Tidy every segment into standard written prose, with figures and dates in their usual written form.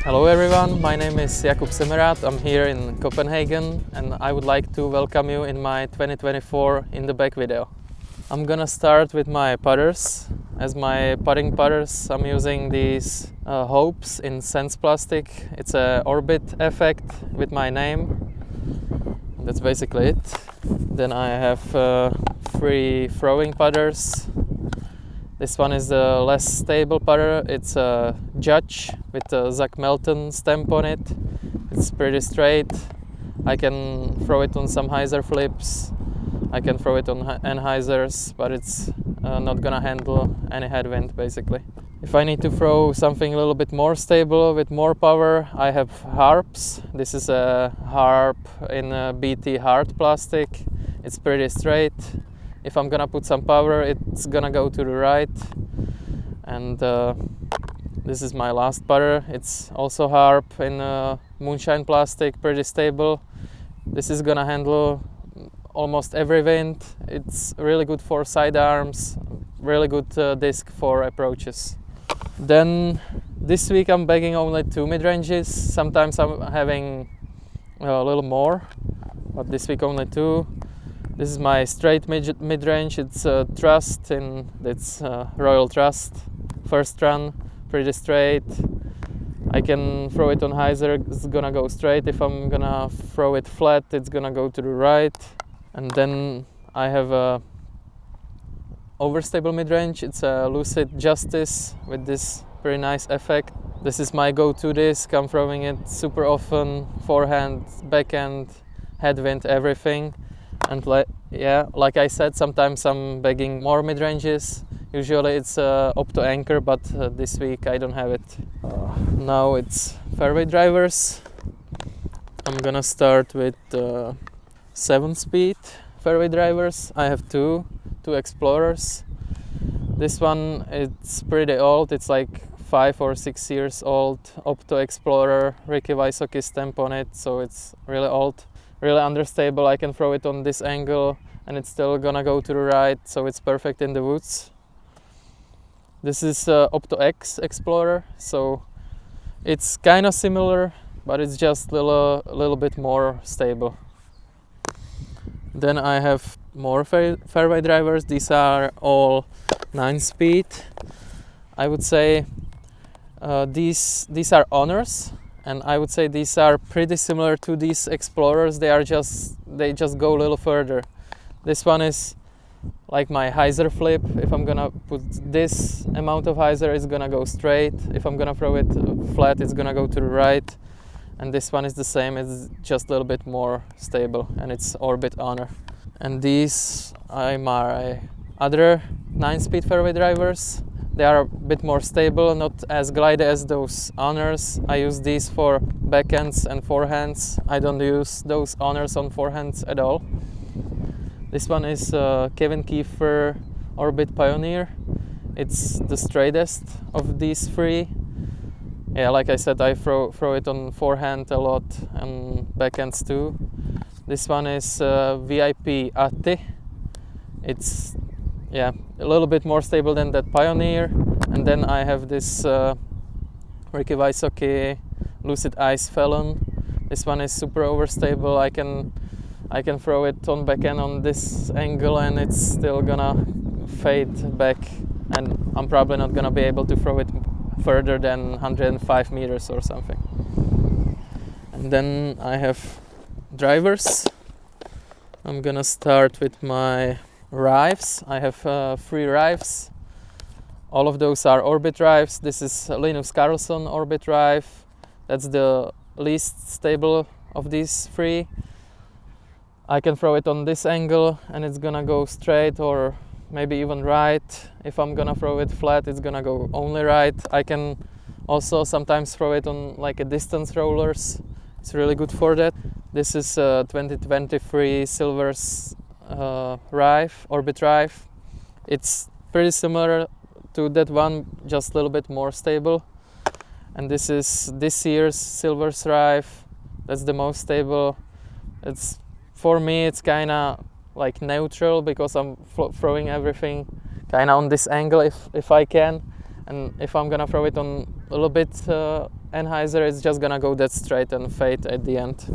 Hello everyone, my name is Jakub Semerád. I'm here in Copenhagen and I would like to welcome you in my 2024 in the back video. I'm gonna start with my putters. As my putting putters, I'm using these hopes in Sense plastic. It's a orbit effect with my name. That's basically it. Then I have 3 throwing putters. This one is the less stable putter. It's a Judge with a Zach Melton stamp on it. It's pretty straight. I can throw it on some hyzer flips. I can throw it on anhyzers, but it's not gonna handle any headwind basically. If I need to throw something a little bit more stable with more power, I have harps. This is a harp in a BT hard plastic. It's pretty straight. If I'm gonna put some power, it's gonna go to the right. And this is my last putter. It's also harp in moonshine plastic, pretty stable. This is gonna handle almost every wind. It's really good for sidearms, really good disc for approaches. Then this week I'm bagging only 2 mid-ranges. Sometimes I'm having a little more, but this week only 2. This is my straight mid-range. It's Trust, and it's Royal Trust. First run, pretty straight. I can throw it on hyzer, it's gonna go straight. If I'm gonna throw it flat, it's gonna go to the right. And then I have a overstable mid-range. It's a Lucid Justice with this pretty nice effect. This is my go-to disc. I'm throwing it super often, forehand, backhand, headwind, everything. And like I said, sometimes I'm bagging more mid-ranges. Usually it's Opto Anchor, but this week I don't have it. Now it's fairway drivers. I'm gonna start with 7-speed fairway drivers. I have two Explorers. This one, it's pretty old. It's like 5 or 6 years old. Opto Explorer, Ricky Wysocki stamp on it, so it's really old. Really understable. I can throw it on this angle and it's still gonna go to the right, so it's perfect in the woods. This is Opto X Explorer, so it's kind of similar, but it's just a little bit more stable. Then I have more fairway drivers. These are all 9-speed. I would say these are Honors. And I would say these are pretty similar to these Explorers. They just go a little further. This one is like my hyzer flip. If I'm gonna put this amount of hyzer, it's gonna go straight. If I'm gonna throw it flat, it's gonna go to the right. And this one is the same. It's just a little bit more stable, and it's Orbit Honor. And these are my other 9-speed fairway drivers. They are a bit more stable, not as glidey as those Honors. I use these for backhands and forehands. I don't use those Honors on forehands at all. This one is Kevin Kiefer Orbit Pioneer. It's the straightest of these 3. Yeah, like I said, I throw it on forehand a lot and backhands too. This one is VIP Atti. It's a little bit more stable than that Pioneer. And then I have this Ricky Wysocki Lucid Ice Felon. This one is super overstable. I can throw it on backhand on this angle and it's still gonna fade back, and I'm probably not gonna be able to throw it further than 105 meters or something. And then I have drivers. I'm gonna start with my Rives. I have 3 Rives. All of those are Orbit Rives. This is Linus Carlson Orbit Rive. That's the least stable of these 3. I can throw it on this angle and it's gonna go straight or maybe even right. If I'm gonna throw it flat, it's gonna go only right. I can also sometimes throw it on like a distance rollers. It's really good for that. This is 2023 Silver's Rive, Orbit Rive. It's pretty similar to that one, just a little bit more stable. And this is this year's Silver's Rive. That's the most stable. It's, for me, it's kind of like neutral because I'm throwing everything kind of on this angle if I can. And if I'm gonna throw it on little bit anhyzer, it's just gonna go dead straight and fade at the end.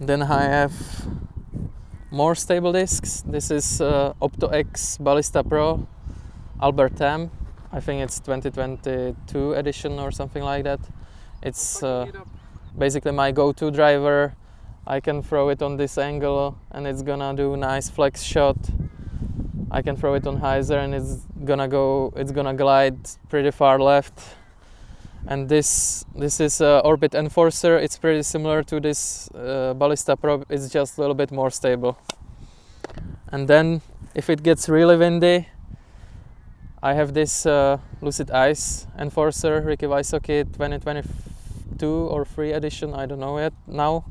Then I have more stable discs. This is Opto-X Ballista Pro Albert M. I think it's 2022 edition or something like that. It's basically my go-to driver. I can throw it on this angle and it's gonna do nice flex shot. I can throw it on hyzer and it's gonna glide pretty far left. And this is Orbit Enforcer. It's pretty similar to this Ballista Pro. It's just a little bit more stable. And then if it gets really windy, I have this Lucid Ice Enforcer Ricky Wysocki 2022 or 3 edition, I don't know yet now.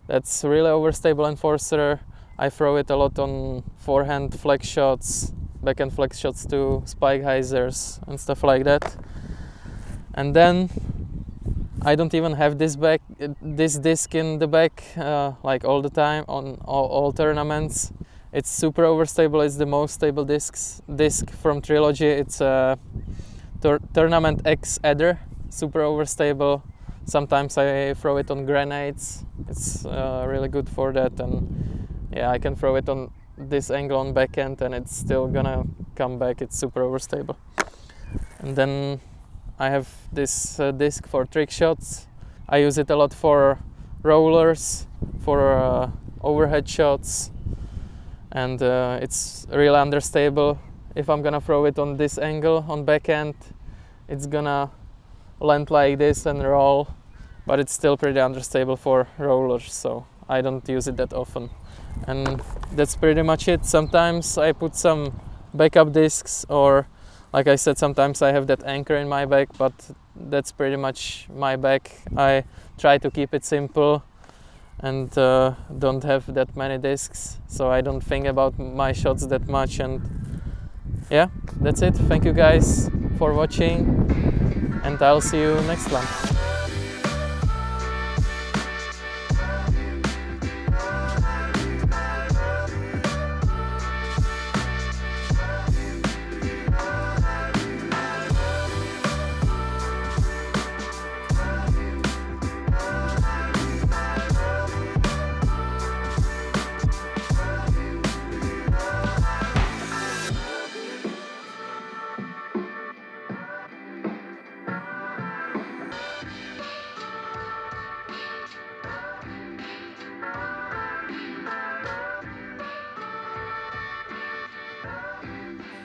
That's really overstable enforcer. I throw it a lot on forehand flex shots, backhand flex shots too, spike hyzers and stuff like that. And then I don't even have this disc in the back like all the time on all tournaments. It's super overstable. It's the most stable disc from Trilogy. It's a Tournament X Adder, super overstable. Sometimes I throw it on grenades. It's really good for that, and yeah, I can throw it on this angle on backhand and it's still gonna come back. It's super overstable. And then I have this disc for trick shots. I use it a lot for rollers, for overhead shots, and it's really understable. If I'm gonna throw it on this angle on backhand, it's gonna land like this and roll, but it's still pretty understable for rollers, so I don't use it that often. And that's pretty much it. Sometimes I put some backup discs, or like I said, sometimes I have that anchor in my bag, but that's pretty much my bag. I try to keep it simple and don't have that many discs, so I don't think about my shots that much. And yeah, that's it. Thank you guys for watching, and I'll see you next one.